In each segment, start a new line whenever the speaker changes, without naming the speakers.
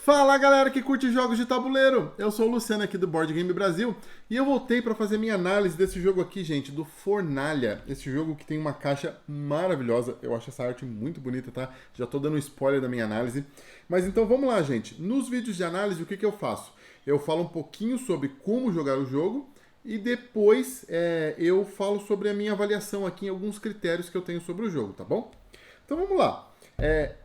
Fala galera que curte jogos de tabuleiro, eu sou o Luciano aqui do Board Game Brasil e eu voltei para fazer minha análise desse jogo aqui, gente, do Fornalha. Esse jogo que tem uma caixa maravilhosa, eu acho essa arte muito bonita, tá? Já tô dando um spoiler da minha análise. Mas então vamos lá, gente. Nos vídeos de análise, o que eu faço? Eu falo um pouquinho sobre como jogar o jogo e depois eu falo sobre a minha avaliação aqui em alguns critérios que eu tenho sobre o jogo, tá bom? Então vamos lá.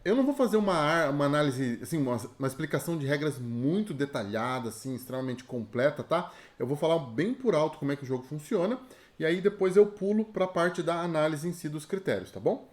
Eu não vou fazer uma análise, assim, uma explicação de regras muito detalhada, assim, extremamente completa, tá? Eu vou falar bem por alto como é que o jogo funciona e aí depois eu pulo para a parte da análise em si dos critérios, tá bom?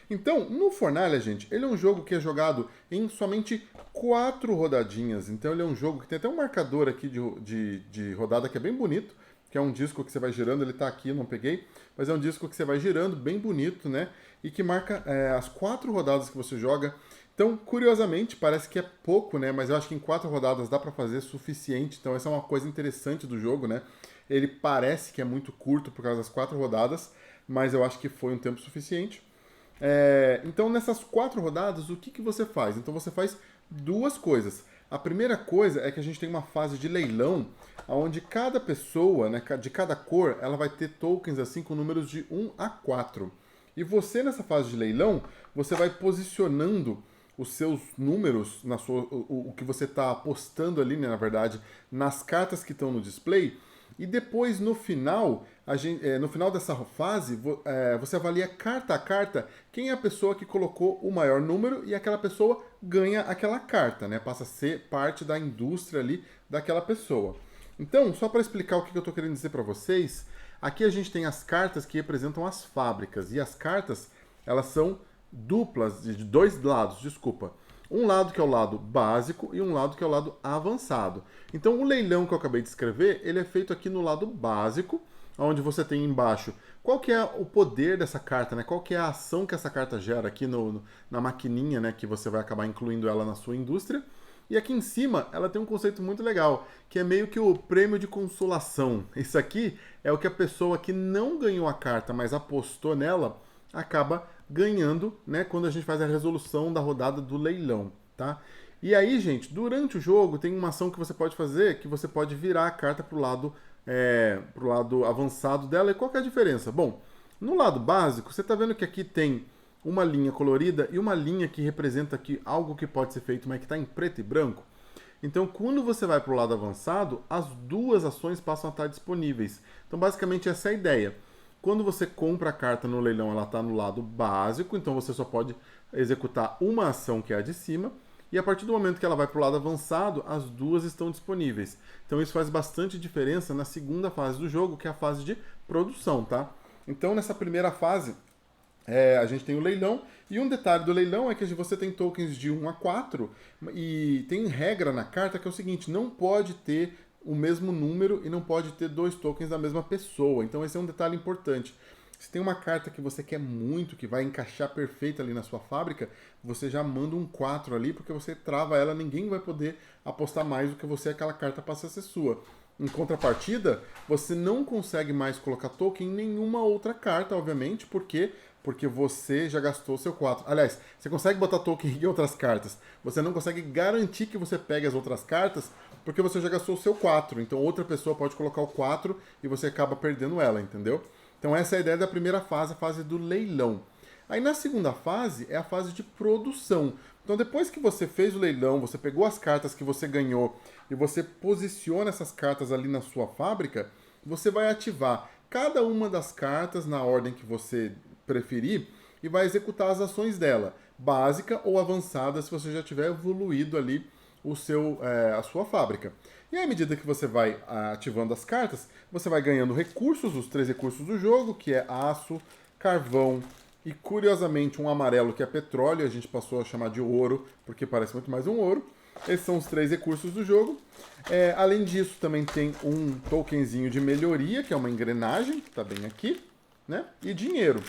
Então, no Fornalha, gente, ele é um jogo que é jogado em somente 4 rodadinhas. Então ele é um jogo que tem até um marcador aqui de rodada que é bem bonito, que é um disco que você vai girando, ele tá aqui, eu não peguei, mas é um disco que você vai girando, bem bonito, né? E que marca as 4 rodadas que você joga. Então, curiosamente, parece que é pouco, né? Mas eu acho que em 4 rodadas dá para fazer suficiente. Então, essa é uma coisa interessante do jogo, né? Ele parece que é muito curto por causa das 4 rodadas, mas eu acho que foi um tempo suficiente. Então, nessas 4 rodadas, o que você faz? Então, você faz duas coisas. A primeira coisa é que a gente tem uma fase de leilão, onde cada pessoa, né, de cada cor, ela vai ter tokens assim com números de 1 a 4. E você, nessa fase de leilão, você vai posicionando os seus números, o que você está apostando ali, né, na verdade, nas cartas que estão no display. E depois, no final, no final dessa fase, você avalia carta a carta quem é a pessoa que colocou o maior número e aquela pessoa ganha aquela carta, né? Passa a ser parte da indústria ali daquela pessoa. Então, só para explicar o que eu estou querendo dizer para vocês, aqui a gente tem as cartas que representam as fábricas. E as cartas, elas são duplas, de dois lados, desculpa. Um lado que é o lado básico e um lado que é o lado avançado. Então o leilão que eu acabei de escrever, ele é feito aqui no lado básico, onde você tem embaixo qual que é o poder dessa carta, né? Qual que é a ação que essa carta gera aqui na maquininha, né? Que você vai acabar incluindo ela na sua indústria. E aqui em cima ela tem um conceito muito legal, que é meio que o prêmio de consolação. Isso aqui é o que a pessoa que não ganhou a carta, mas apostou nela, acaba ganhando, né, quando a gente faz a resolução da rodada do leilão, tá? E aí, gente, durante o jogo tem uma ação que você pode fazer, que você pode virar a carta pro lado avançado dela. E qual que é a diferença? Bom, no lado básico, você está vendo que aqui tem uma linha colorida e uma linha que representa aqui algo que pode ser feito, mas que está em preto e branco. Então, quando você vai para o lado avançado, as duas ações passam a estar disponíveis. Então, basicamente, essa é a ideia. Quando você compra a carta no leilão, ela está no lado básico, então você só pode executar uma ação que é a de cima. E a partir do momento que ela vai para o lado avançado, as duas estão disponíveis. Então isso faz bastante diferença na segunda fase do jogo, que é a fase de produção, tá? Então nessa primeira fase, a gente tem o leilão, e um detalhe do leilão é que você tem tokens de 1 a 4, e tem regra na carta que é o seguinte, não pode ter o mesmo número e não pode ter 2 tokens da mesma pessoa. Então esse é um detalhe importante. Se tem uma carta que você quer muito, que vai encaixar perfeito ali na sua fábrica, você já manda um 4 ali, porque você trava ela, ninguém vai poder apostar mais do que você, aquela carta passa a ser sua. Em contrapartida, você não consegue mais colocar token em nenhuma outra carta, obviamente, porque você já gastou seu 4. Aliás, você consegue botar token em outras cartas. Você não consegue garantir que você pegue as outras cartas, porque você já gastou o seu 4. Então outra pessoa pode colocar o 4 e você acaba perdendo ela, entendeu? Então essa é a ideia da primeira fase, a fase do leilão. Aí na segunda fase é a fase de produção. Então depois que você fez o leilão, você pegou as cartas que você ganhou e você posiciona essas cartas ali na sua fábrica, você vai ativar cada uma das cartas na ordem que você preferir e vai executar as ações dela, básica ou avançada, se você já tiver evoluído ali a sua fábrica. E à medida que você vai ativando as cartas, você vai ganhando recursos, os 3 recursos do jogo, que é aço, carvão e, curiosamente, um amarelo que é petróleo, a gente passou a chamar de ouro, porque parece muito mais um ouro. Esses são os 3 recursos do jogo. Além disso, também tem um tokenzinho de melhoria, que é uma engrenagem, que está bem aqui, né? E dinheiro.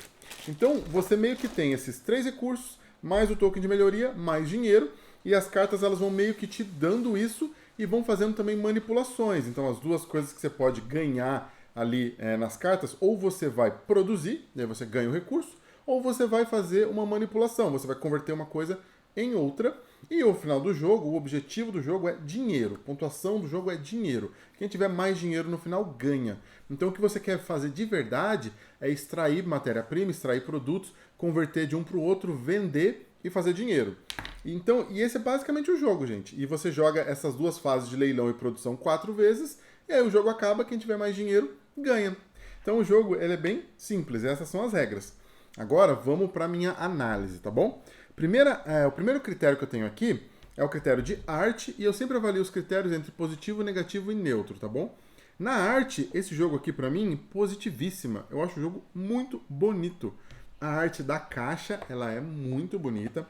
Então, você meio que tem esses 3 recursos, mais o token de melhoria, mais dinheiro, e as cartas elas vão meio que te dando isso e vão fazendo também manipulações. Então, as duas coisas que você pode ganhar ali nas cartas, ou você vai produzir, e aí você ganha o recurso, ou você vai fazer uma manipulação, você vai converter uma coisa em outra, E o final do jogo, o objetivo do jogo é dinheiro. A pontuação do jogo é dinheiro. Quem tiver mais dinheiro no final ganha. Então o que você quer fazer de verdade é extrair matéria-prima, extrair produtos, converter de um para o outro, vender e fazer dinheiro. Então, e esse é basicamente o jogo, gente. E você joga essas duas fases de leilão e produção 4 vezes, e aí o jogo acaba, quem tiver mais dinheiro ganha. Então o jogo ele é bem simples, essas são as regras. Agora vamos para a minha análise, tá bom? O primeiro critério que eu tenho aqui é o critério de arte, e eu sempre avalio os critérios entre positivo, negativo e neutro, tá bom? Na arte, esse jogo aqui pra mim, positivíssima. Eu acho o jogo muito bonito. A arte da caixa, ela é muito bonita.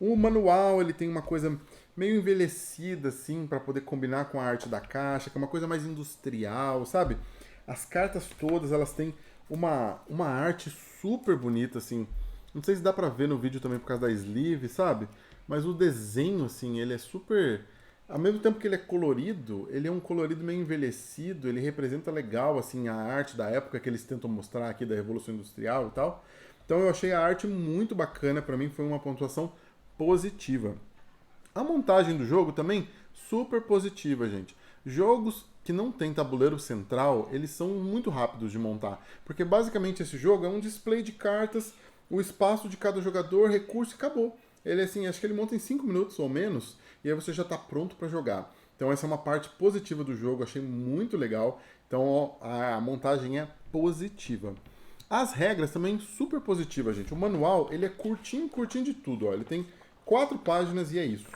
O manual, ele tem uma coisa meio envelhecida, assim, para poder combinar com a arte da caixa, que é uma coisa mais industrial, sabe? As cartas todas, elas têm uma arte super bonita, assim. Não sei se dá pra ver no vídeo também por causa da sleeve, sabe? Mas o desenho, assim, ele é super... Ao mesmo tempo que ele é colorido, ele é um colorido meio envelhecido, ele representa legal, assim, a arte da época que eles tentam mostrar aqui da Revolução Industrial e tal. Então eu achei a arte muito bacana, pra mim foi uma pontuação positiva. A montagem do jogo também, super positiva, gente. Jogos que não tem tabuleiro central, eles são muito rápidos de montar. Porque basicamente esse jogo é um display de cartas, o espaço de cada jogador, recurso e acabou. Ele assim, acho que ele monta em 5 minutos ou menos, e aí você já está pronto para jogar. Então essa é uma parte positiva do jogo, achei muito legal. Então ó, a montagem é positiva. As regras também super positivas, gente. O manual, ele é curtinho, curtinho de tudo, ó. Ele tem 4 páginas e é isso,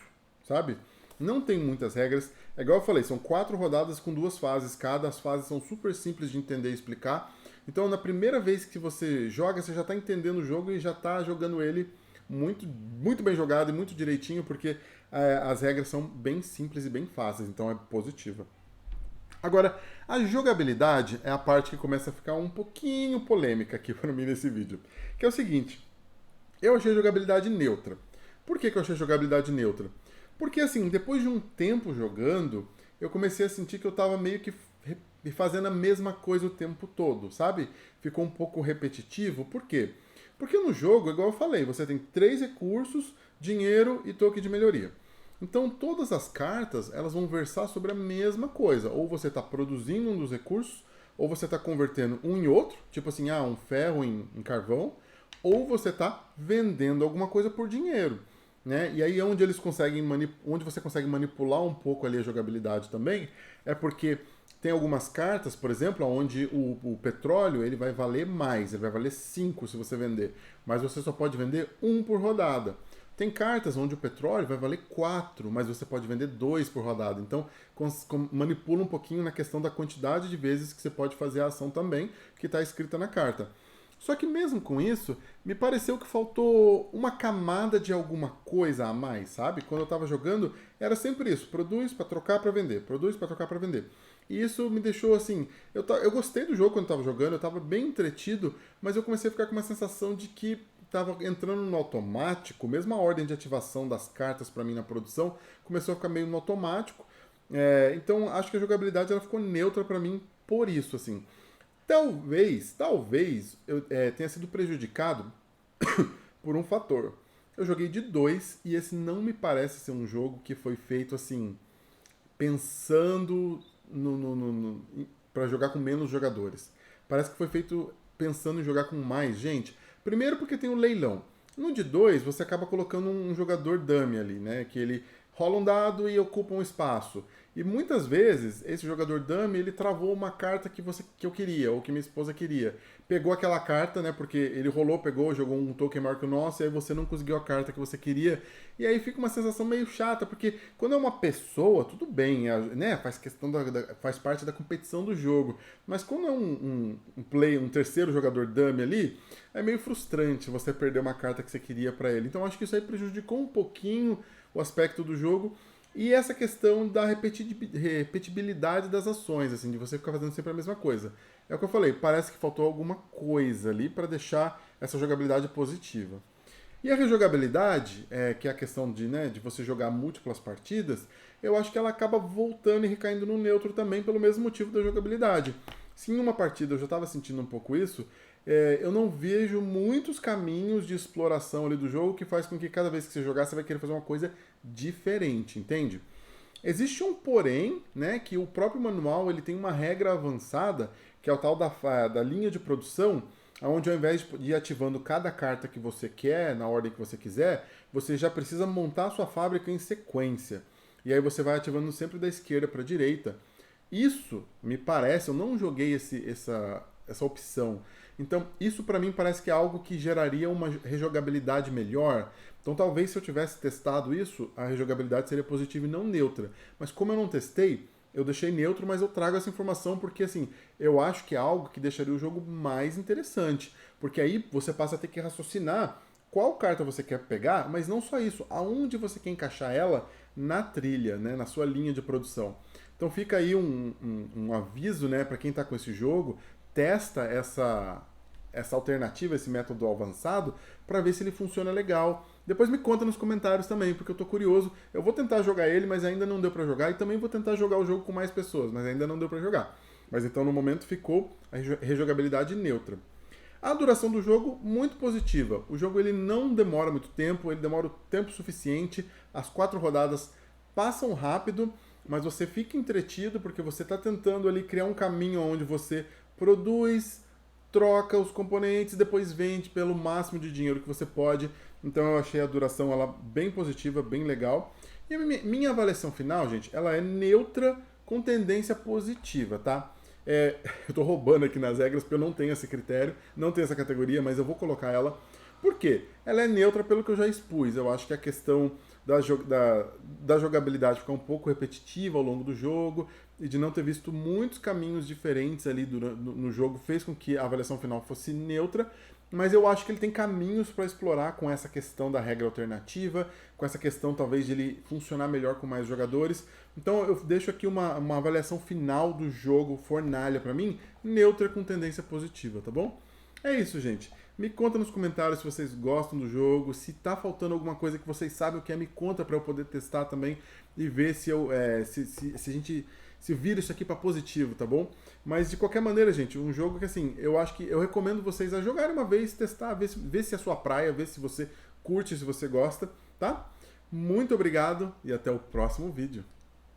sabe? Não tem muitas regras. É igual eu falei, são 4 rodadas com 2 fases cada. As fases são super simples de entender e explicar. Então, na primeira vez que você joga, você já está entendendo o jogo e já está jogando ele muito, muito bem jogado e muito direitinho, porque as regras são bem simples e bem fáceis. Então, é positiva. Agora, a jogabilidade é a parte que começa a ficar um pouquinho polêmica aqui para mim nesse vídeo. Que é o seguinte, eu achei a jogabilidade neutra. Por que eu achei a jogabilidade neutra? Porque, assim, depois de um tempo jogando, eu comecei a sentir que eu tava meio que fazendo a mesma coisa o tempo todo, sabe? Ficou um pouco repetitivo. Por quê? Porque no jogo, igual eu falei, você tem 3 recursos, dinheiro e token de melhoria. Então, todas as cartas, elas vão versar sobre a mesma coisa. Ou você está produzindo um dos recursos, ou você está convertendo um em outro, tipo assim, um ferro em carvão, ou você está vendendo alguma coisa por dinheiro. Né? E aí onde eles conseguem onde você consegue manipular um pouco ali a jogabilidade também, é porque tem algumas cartas, por exemplo, onde o petróleo ele vai valer mais, ele vai valer 5 se você vender, mas você só pode vender 1 por rodada. Tem cartas onde o petróleo vai valer 4, mas você pode vender 2 por rodada. Então manipula um pouquinho na questão da quantidade de vezes que você pode fazer a ação também, que está escrita na carta. Só que mesmo com isso, me pareceu que faltou uma camada de alguma coisa a mais, sabe? Quando eu estava jogando, era sempre isso, produz para trocar para vender, produz para trocar para vender. E isso me deixou assim, eu gostei do jogo quando estava jogando, eu estava bem entretido, mas eu comecei a ficar com uma sensação de que estava entrando no automático, mesmo a ordem de ativação das cartas para mim na produção começou a ficar meio no automático. Então acho que a jogabilidade ela ficou neutra para mim por isso, assim. Talvez eu tenha sido prejudicado por um fator. Eu joguei de 2 e esse não me parece ser um jogo que foi feito assim, pensando para jogar com menos jogadores. Parece que foi feito pensando em jogar com mais gente. Primeiro porque tem o leilão. No de 2 você acaba colocando um jogador dummy ali, né? Que ele rola um dado e ocupa um espaço. E muitas vezes, esse jogador dummy, ele travou uma carta que eu queria, ou que minha esposa queria. Pegou aquela carta, né, porque ele rolou, pegou, jogou um token maior que o nosso, e aí você não conseguiu a carta que você queria. E aí fica uma sensação meio chata, porque quando é uma pessoa, tudo bem, né, faz parte da competição do jogo. Mas quando é um terceiro jogador dummy ali, é meio frustrante você perder uma carta que você queria pra ele. Então acho que isso aí prejudicou um pouquinho o aspecto do jogo. E essa questão da repetibilidade das ações, assim, de você ficar fazendo sempre a mesma coisa. É o que eu falei, parece que faltou alguma coisa ali para deixar essa jogabilidade positiva. E a rejogabilidade, que é a questão de você jogar múltiplas partidas, eu acho que ela acaba voltando e recaindo no neutro também pelo mesmo motivo da jogabilidade. Se em uma partida eu já estava sentindo um pouco isso, eu não vejo muitos caminhos de exploração ali do jogo que faz com que cada vez que você jogar você vai querer fazer uma coisa diferente, entende? Existe um porém, né, que o próprio manual ele tem uma regra avançada, que é o tal da linha de produção, onde ao invés de ir ativando cada carta que você quer, na ordem que você quiser, você já precisa montar a sua fábrica em sequência. E aí você vai ativando sempre da esquerda para a direita. Isso, me parece, eu não joguei essa opção. Então, isso para mim parece que é algo que geraria uma rejogabilidade melhor. Então, talvez se eu tivesse testado isso, a rejogabilidade seria positiva e não neutra. Mas como eu não testei, eu deixei neutro, mas eu trago essa informação porque, assim, eu acho que é algo que deixaria o jogo mais interessante. Porque aí você passa a ter que raciocinar qual carta você quer pegar, mas não só isso, aonde você quer encaixar ela na trilha, né, na sua linha de produção. Então fica aí um aviso, né, para quem está com esse jogo, testa essa alternativa, esse método avançado, para ver se ele funciona legal. Depois me conta nos comentários também, porque eu tô curioso. Eu vou tentar jogar ele, mas ainda não deu para jogar, e também vou tentar jogar o jogo com mais pessoas, mas ainda não deu para jogar. Mas então no momento ficou a rejogabilidade neutra. A duração do jogo, muito positiva. O jogo ele não demora muito tempo, ele demora o tempo suficiente, as 4 rodadas passam rápido, mas você fica entretido porque você está tentando ali criar um caminho onde você produz, troca os componentes, depois vende pelo máximo de dinheiro que você pode. Então eu achei a duração ela bem positiva, bem legal. E a minha avaliação final, gente, ela é neutra com tendência positiva, tá? Eu tô roubando aqui nas regras porque eu não tenho esse critério, não tenho essa categoria, mas eu vou colocar ela. Por quê? Ela é neutra pelo que eu já expus. Eu acho que a questão da jogabilidade ficar um pouco repetitiva ao longo do jogo e de não ter visto muitos caminhos diferentes ali no jogo fez com que a avaliação final fosse neutra, mas eu acho que ele tem caminhos para explorar com essa questão da regra alternativa, com essa questão talvez de ele funcionar melhor com mais jogadores. Então eu deixo aqui uma avaliação final do jogo Fornalha para mim, neutra com tendência positiva, tá bom? É isso, gente. Me conta nos comentários se vocês gostam do jogo, se tá faltando alguma coisa que vocês sabem o que é, me conta para eu poder testar também e ver se a gente se vira isso aqui para positivo, tá bom? Mas de qualquer maneira, gente, um jogo que assim, eu acho que eu recomendo vocês a jogarem uma vez, testar, ver se é a sua praia, ver se você curte, se você gosta, tá? Muito obrigado e até o próximo vídeo.